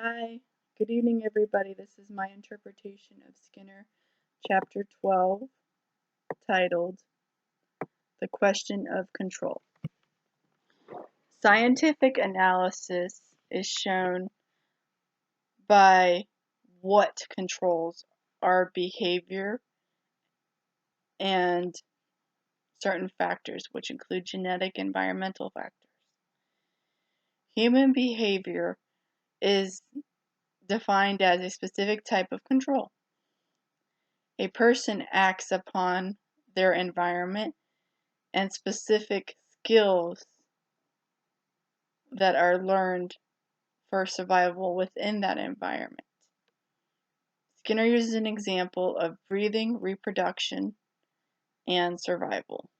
Hi, good evening, everybody. This is my interpretation of Skinner, chapter 12, titled The Question of Control. Scientific analysis is shown by what controls our behavior and certain factors, which include genetic and environmental factors. Human behavior is defined as a specific type of control. A person acts upon their environment and specific skills that are learned for survival within that environment. Skinner uses an example of breathing, reproduction, and survival.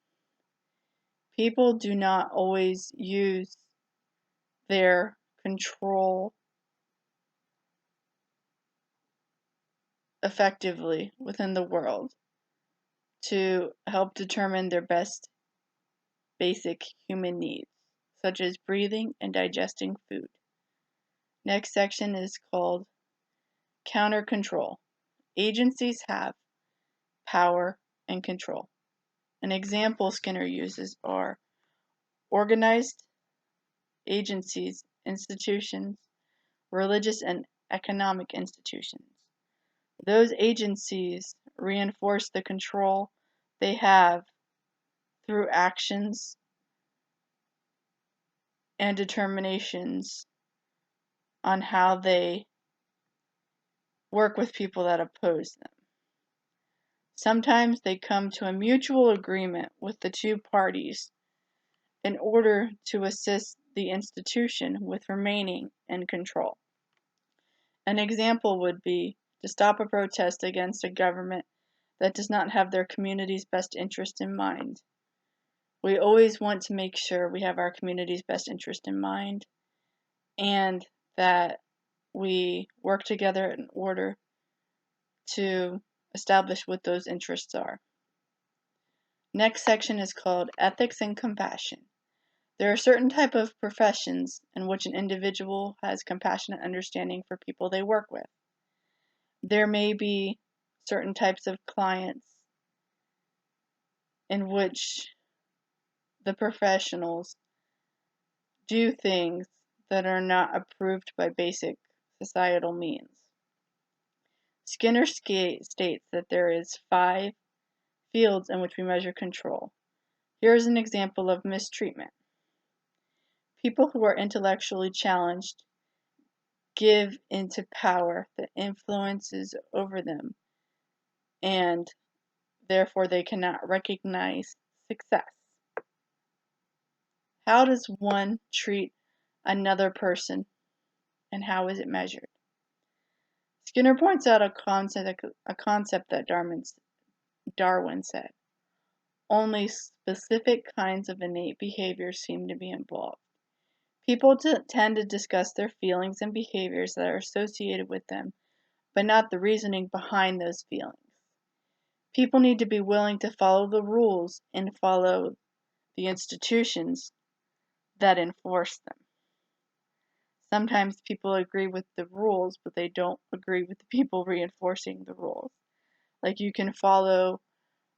People do not always use their control effectively within the world to help determine their best basic human needs, such as breathing and digesting food. Next section is called counter control. Agencies have power and control. An example Skinner uses are organized agencies, institutions, religious and economic institutions. Those agencies reinforce the control they have through actions and determinations on how they work with people that oppose them. Sometimes they come to a mutual agreement with the two parties in order to assist the institution with remaining in control. An example would be to stop a protest against a government that does not have their community's best interest in mind. We always want to make sure we have our community's best interest in mind and that we work together in order to establish what those interests are. Next section is called Ethics and Compassion. There are certain type of professions in which an individual has compassionate understanding for people they work with. There may be certain types of clients in which the professionals do things that are not approved by basic societal means. Skinner states that there is 5 fields in which we measure control. Here is an example of mistreatment. People who are intellectually challenged give into power that influences over them, and therefore they cannot recognize success. How does one treat another person, and how is it measured? Skinner points out a concept that Darwin said. Only specific kinds of innate behaviors seem to be involved. People tend to discuss their feelings and behaviors that are associated with them, but not the reasoning behind those feelings. People need to be willing to follow the rules and follow the institutions that enforce them. Sometimes people agree with the rules, but they don't agree with the people reinforcing the rules. Like you can follow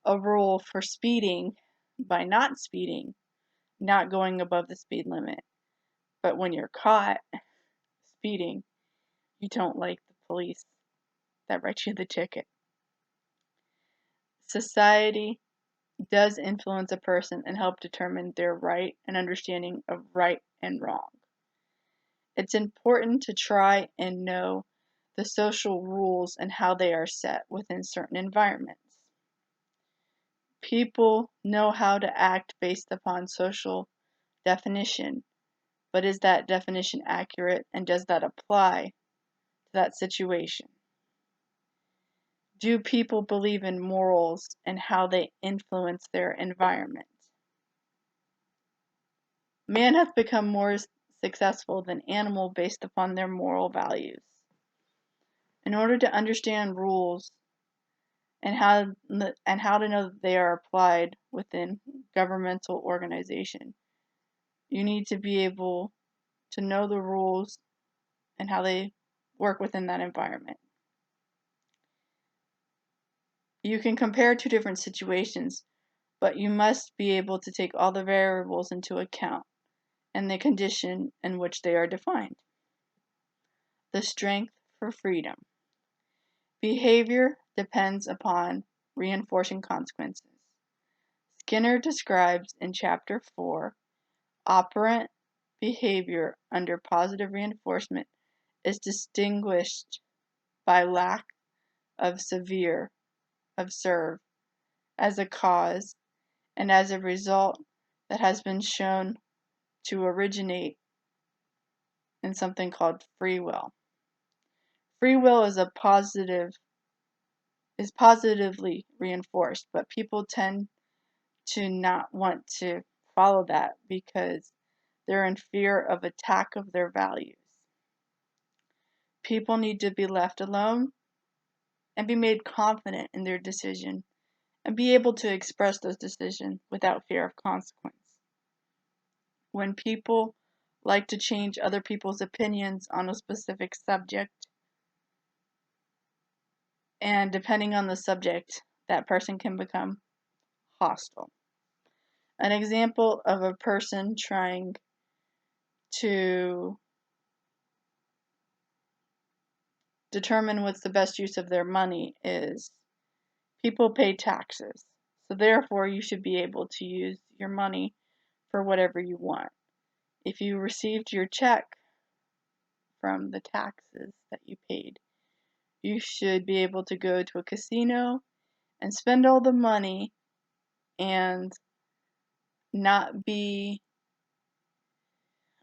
a rule for speeding by not speeding, not going above the speed limit. But when you're caught speeding, you don't like the police that write you the ticket. Society does influence a person and help determine their right and understanding of right and wrong. It's important to try and know the social rules and how they are set within certain environments. People know how to act based upon social definition, but is that definition accurate and does that apply to that situation? Do people believe in morals and how they influence their environment? Man has become more successful than animal based upon their moral values. In order to understand rules and how to know that they are applied within governmental organization, you need to be able to know the rules and how they work within that environment. You can compare two different situations, but you must be able to take all the variables into account and the condition in which they are defined. The strength for freedom. Behavior depends upon reinforcing consequences. Skinner describes in Chapter 4, operant behavior under positive reinforcement is distinguished by lack of severe observe as a cause and as a result that has been shown to originate in something called free will. Free will is positively reinforced, but people tend to not want to follow that because they're in fear of attack of their values. People need to be left alone and be made confident in their decision and be able to express those decisions without fear of consequence. When people like to change other people's opinions on a specific subject, and depending on the subject, that person can become hostile. An example of a person trying to determine what's the best use of their money is people pay taxes. So therefore, you should be able to use your money for whatever you want. If you received your check from the taxes that you paid, you should be able to go to a casino and spend all the money and not be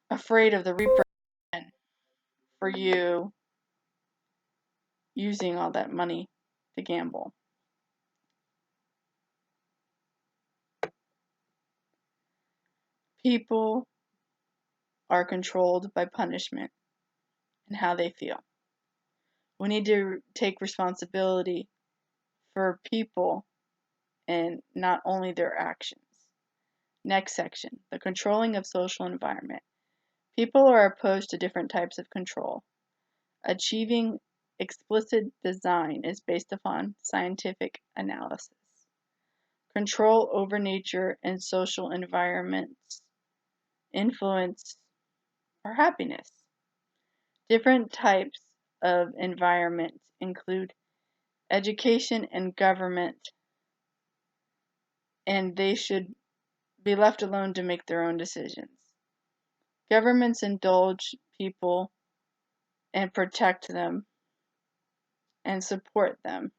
afraid of the repercussion for you using all that money to gamble. People are controlled by punishment and how they feel. We need to take responsibility for people and not only their actions. Next section, the controlling of social environment. People are opposed to different types of control. Achieving explicit design is based upon scientific analysis. Control over nature and social environments influence our happiness. Different types of environments include education and government, and they should be left alone to make their own decisions. Governments indulge people and protect them and support them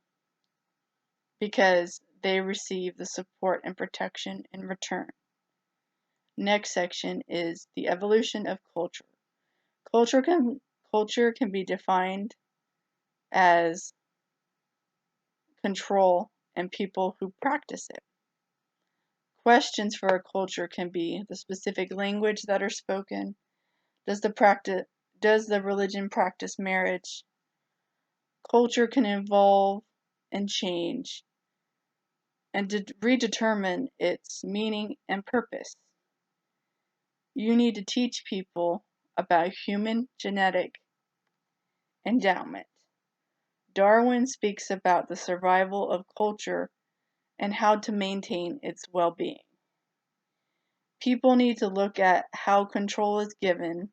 because they receive the support and protection in return. Next section is the evolution of culture. Culture can be defined as control and people who practice it. Questions for a culture can be the specific language that are spoken. Does the religion practice marriage? Culture can evolve and change and redetermine its meaning and purpose. You need to teach people about human genetic endowment. Darwin speaks about the survival of culture and how to maintain its well-being. People need to look at how control is given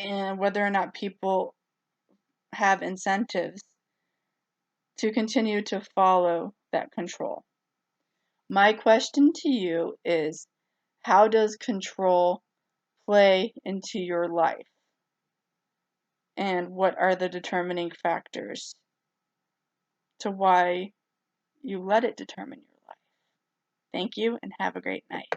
and whether or not people have incentives to continue to follow that control. My question to you is, how does control play into your life? And what are the determining factors to why you let it determine your life? Thank you and have a great night.